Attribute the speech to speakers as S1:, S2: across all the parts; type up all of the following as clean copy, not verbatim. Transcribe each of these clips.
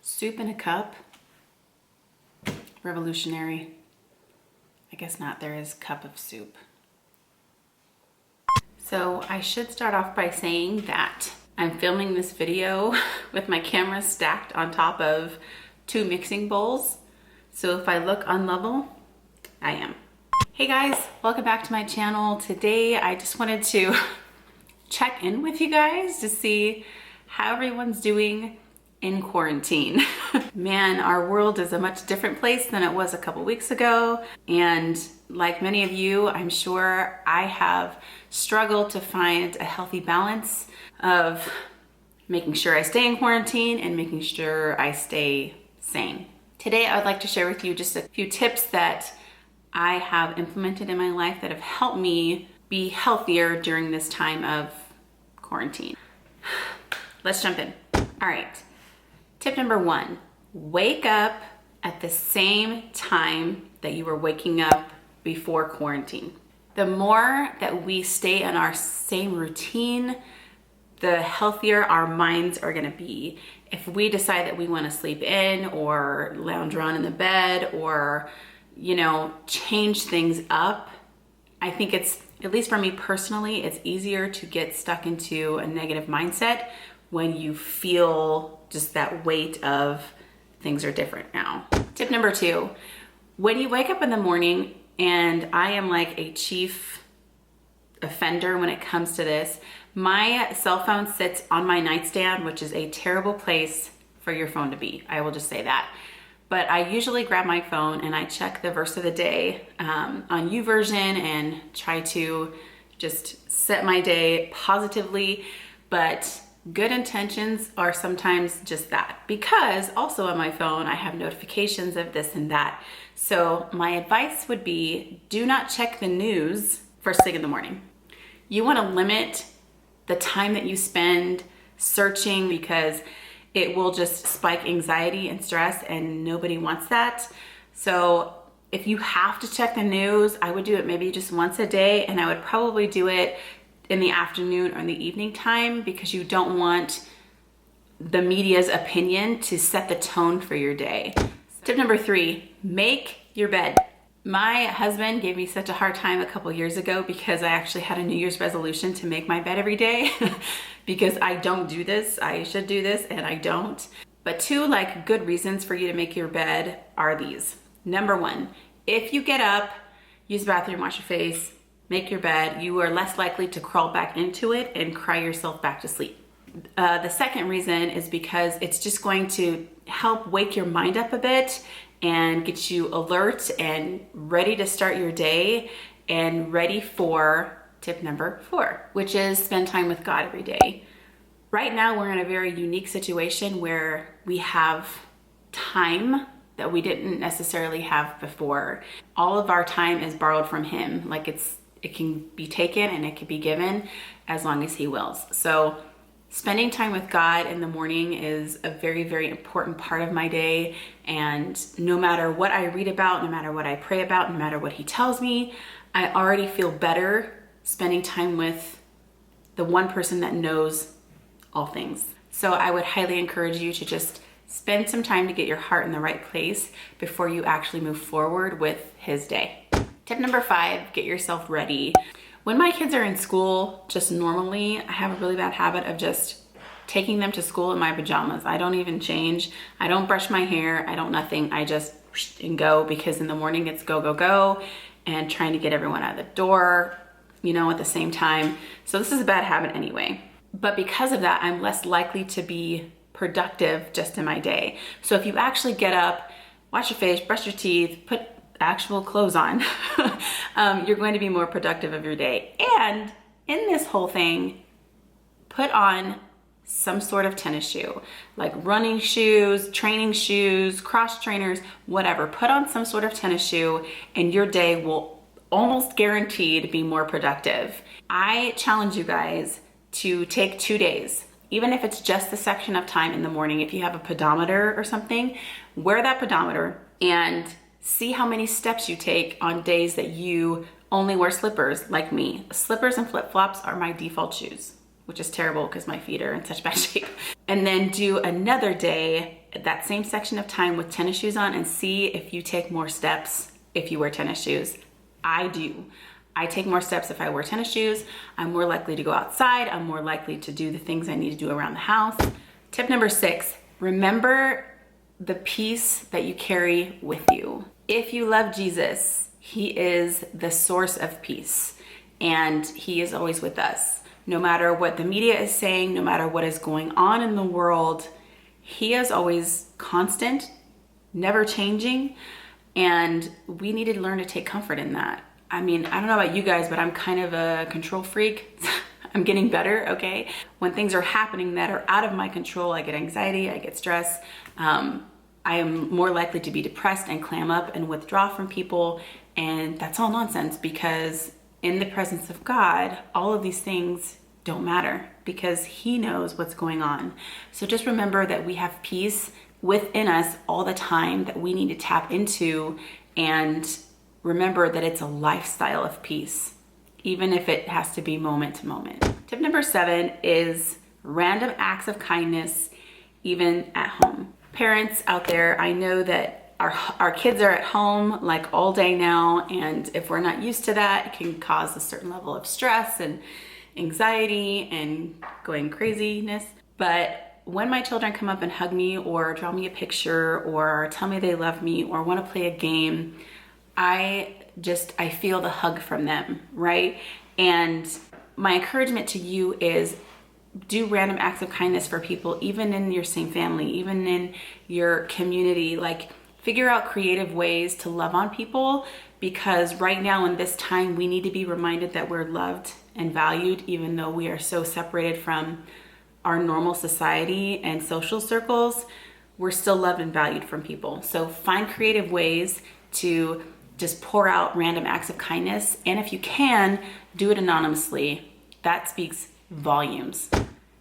S1: Soup in a cup. Revolutionary. I guess not, there is cup of soup. So I should start off by saying that I'm filming this video with my camera stacked on top of two mixing bowls. So if I look unlevel, I am. Hey guys, welcome back to my channel. Today I just wanted to check in with you guys to see how everyone's doing in quarantine. Man, our world is a much different place than it was a couple weeks ago. And like many of you, I'm sure I have struggled to find a healthy balance of making sure I stay in quarantine and making sure I stay sane. Today, I would like to share with you just a few tips that I have implemented in my life that have helped me be healthier during this time of quarantine. Let's jump in. All right. Tip number one, wake up at the same time that you were waking up before quarantine. The more that we stay in our same routine, the healthier our minds are gonna be. If we decide that we wanna sleep in or lounge around in the bed or, change things up, I think it's, at least for me personally, it's easier to get stuck into a negative mindset when you feel just that weight of things are different now. Tip number two, when you wake up in the morning, and I am like a chief offender when it comes to this, my cell phone sits on my nightstand, which is a terrible place for your phone to be. I will just say that. But I usually grab my phone and I check the verse of the day on YouVersion and try to just set my day positively. But good intentions are sometimes just that, because also on my phone, I have notifications of this and that. So my advice would be, do not check the news first thing in the morning. You want to limit the time that you spend searching, because it will just spike anxiety and stress, and nobody wants that. So if you have to check the news, I would do it maybe just once a day, and I would probably do it in the afternoon or in the evening time, because you don't want the media's opinion to set the tone for your day. Tip number three, make your bed. My husband gave me such a hard time a couple years ago because I actually had a New Year's resolution to make my bed every day because I don't do this. I should do this and I don't. But two good reasons for you to make your bed are these. Number one, if you get up, use the bathroom, wash your face, make your bed, you are less likely to crawl back into it and cry yourself back to sleep. The second reason is because it's just going to help wake your mind up a bit and get you alert and ready to start your day and ready for tip number four, which is spend time with God every day. Right now, we're in a very unique situation where we have time that we didn't necessarily have before. All of our time is borrowed from Him. It can be taken and it can be given as long as He wills. So spending time with God in the morning is a very, very important part of my day. And no matter what I read about, no matter what I pray about, no matter what He tells me, I already feel better spending time with the one person that knows all things. So I would highly encourage you to just spend some time to get your heart in the right place before you actually move forward with His day. Tip number five, get yourself ready. When my kids are in school, just normally, I have a really bad habit of just taking them to school in my pajamas. I don't even change. I don't brush my hair. I don't nothing. I just and go, because in the morning it's go, go, go, and trying to get everyone out of the door, at the same time. So this is a bad habit anyway. But because of that, I'm less likely to be productive just in my day. So if you actually get up, wash your face, brush your teeth, put actual clothes on, you're going to be more productive of your day. And in this whole thing, put on some sort of tennis shoe, like running shoes, training shoes, cross trainers, whatever. Put on some sort of tennis shoe and your day will almost guaranteed be more productive. I challenge you guys to take 2 days, even if it's just the section of time in the morning. If you have a pedometer or something, wear that pedometer and see how many steps you take on days that you only wear slippers, like me. Slippers and flip-flops are my default shoes, which is terrible because my feet are in such bad shape. And then do another day that same section of time with tennis shoes on and see if you take more steps if you wear tennis shoes. I do. I take more steps if I wear tennis shoes. I'm more likely to go outside. I'm more likely to do the things I need to do around the house. Tip number 6, remember the peace that you carry with you. If you love Jesus, he is the source of peace, and he is always with us. No matter what the media is saying, no matter what is going on in the world, he is always constant, never changing, and we need to learn to take comfort in that. I mean, I don't know about you guys, but I'm kind of a control freak. I'm getting better, okay? When things are happening that are out of my control, I get anxiety, I get stress. I am more likely to be depressed and clam up and withdraw from people. And that's all nonsense, because in the presence of God, all of these things don't matter because he knows what's going on. So just remember that we have peace within us all the time that we need to tap into, and remember that it's a lifestyle of peace, even if it has to be moment to moment. Tip number 7 is random acts of kindness, even at home. Parents out there, I know that our kids are at home like all day now, and if we're not used to that, it can cause a certain level of stress and anxiety and going craziness. But when my children come up and hug me or draw me a picture or tell me they love me or want to play a game, I feel the hug from them, right? And my encouragement to you is do random acts of kindness for people, even in your same family, even in your community. Like, figure out creative ways to love on people, because right now in this time, we need to be reminded that we're loved and valued, even though we are so separated from our normal society and social circles. We're still loved and valued from people. So find creative ways to just pour out random acts of kindness. And if you can, do it anonymously. That speaks volumes.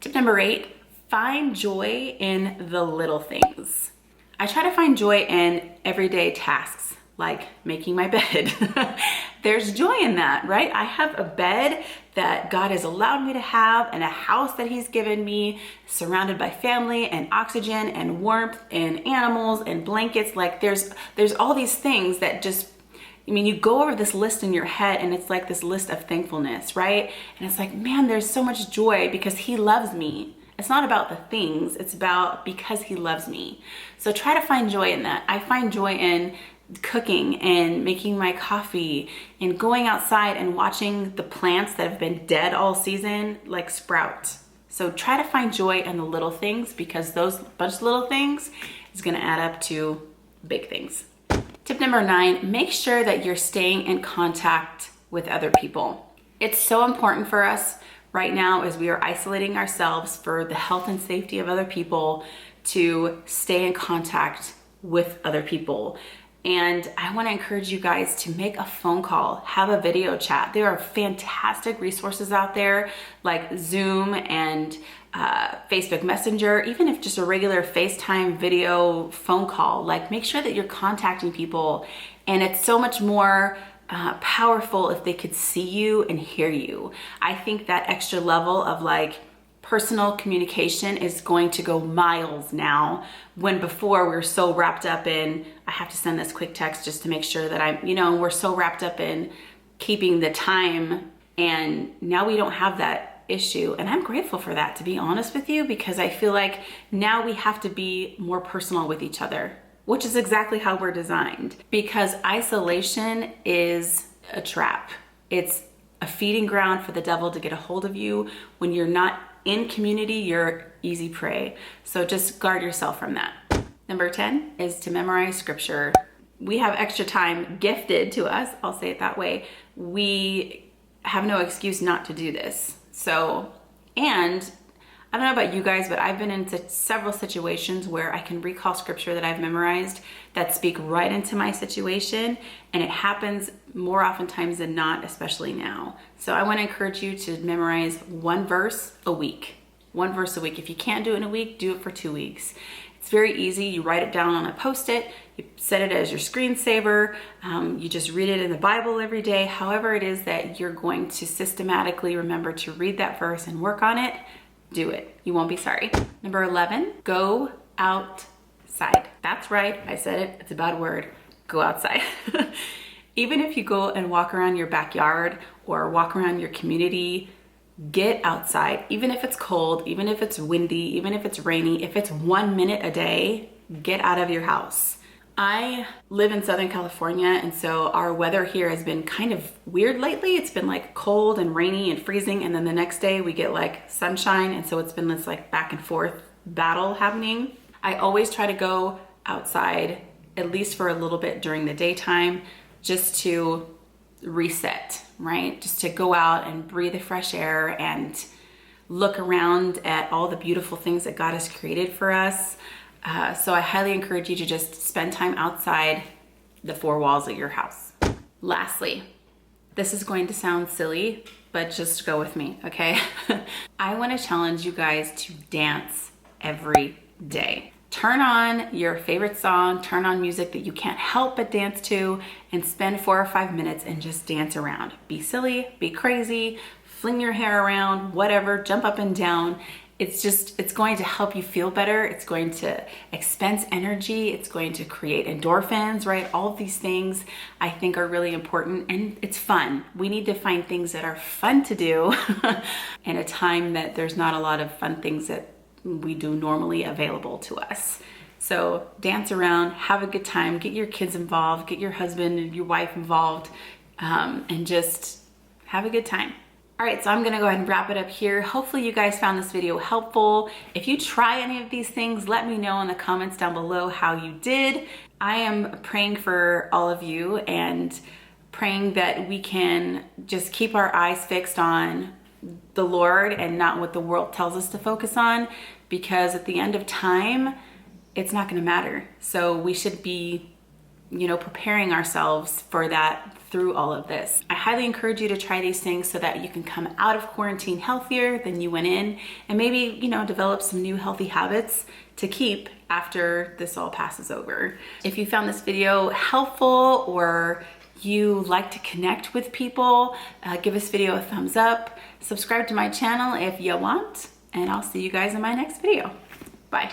S1: Tip number 8, find joy in the little things. I try to find joy in everyday tasks, like making my bed. There's joy in that, right? I have a bed that God has allowed me to have, and a house that he's given me, surrounded by family and oxygen and warmth and animals and blankets. Like there's all these things that just, I mean, you go over this list in your head and it's like this list of thankfulness, right? And it's like, man, there's so much joy because he loves me. It's not about the things, it's about because he loves me. So try to find joy in that. I find joy in cooking and making my coffee and going outside and watching the plants that have been dead all season like sprout. So try to find joy in the little things, because those bunch of little things is gonna add up to big things. Tip number 9, make sure that you're staying in contact with other people. It's so important for us right now, as we are isolating ourselves for the health and safety of other people, to stay in contact with other people. And I want to encourage you guys to make a phone call, have a video chat. There are fantastic resources out there like Zoom and Facebook Messenger, even if just a regular FaceTime video phone call. Like, make sure that you're contacting people, and it's so much more powerful if they could see you and hear you. I think that extra level of like personal communication is going to go miles now, when before we were so wrapped up in, I have to send this quick text just to make sure that I'm, we're so wrapped up in keeping the time, and now we don't have that issue. And I'm grateful for that, to be honest with you, because I feel like now we have to be more personal with each other, which is exactly how we're designed, because isolation is a trap. It's a feeding ground for the devil to get a hold of you. When you're not in community, you're easy prey. So just guard yourself from that. Number 10 is to memorize scripture. We have extra time gifted to us, I'll say it that way. We have no excuse not to do this. So, and I don't know about you guys, but I've been into several situations where I can recall scripture that I've memorized that speak right into my situation, and it happens more oftentimes than not, especially now. So I want to encourage you to memorize one verse a week. One verse a week. If you can't do it in a week, do it for 2 weeks. It's very easy. You write it down on a Post-it, you set it as your screensaver, you just read it in the Bible every day. However it is that you're going to systematically remember to read that verse and work on it, do it. You won't be sorry. Number 11, go outside. outside. That's right, I said it, it's a bad word. Go outside. Even if you go and walk around your backyard or walk around your community, get outside. Even if it's cold, even if it's windy, even if it's rainy, if it's 1 minute a day, get out of your house. I live in Southern California, and so our weather here has been kind of weird lately. It's been like cold and rainy and freezing, and then the next day we get like sunshine, and so it's been this like back and forth battle happening. I always try to go outside at least for a little bit during the daytime just to reset, right? Just to go out and breathe the fresh air and look around at all the beautiful things that God has created for us. So I highly encourage you to just spend time outside the four walls of your house. Lastly, this is going to sound silly, but just go with me, okay? I want to challenge you guys to dance every day. Turn on your favorite song, turn on music that you can't help but dance to, and spend 4 or 5 minutes and just dance around. Be silly, be crazy, fling your hair around, whatever, jump up and down. It's going to help you feel better. It's going to expense energy. It's going to create endorphins, right? All of these things I think are really important, and it's fun. We need to find things that are fun to do in a time that there's not a lot of fun things that we do normally available to us. So dance around, have a good time, get your kids involved, get your husband and your wife involved, and just have a good time. All right, so I'm gonna go ahead and wrap it up here. Hopefully you guys found this video helpful. If you try any of these things, let me know in the comments down below how you did. I am praying for all of you and praying that we can just keep our eyes fixed on the Lord and not what the world tells us to focus on, because at the end of time, it's not gonna matter. So we should be, preparing ourselves for that through all of this. I highly encourage you to try these things so that you can come out of quarantine healthier than you went in, and maybe, develop some new healthy habits to keep after this all passes over. If you found this video helpful or you like to connect with people, give this video a thumbs up, subscribe to my channel if you want, and I'll see you guys in my next video. Bye.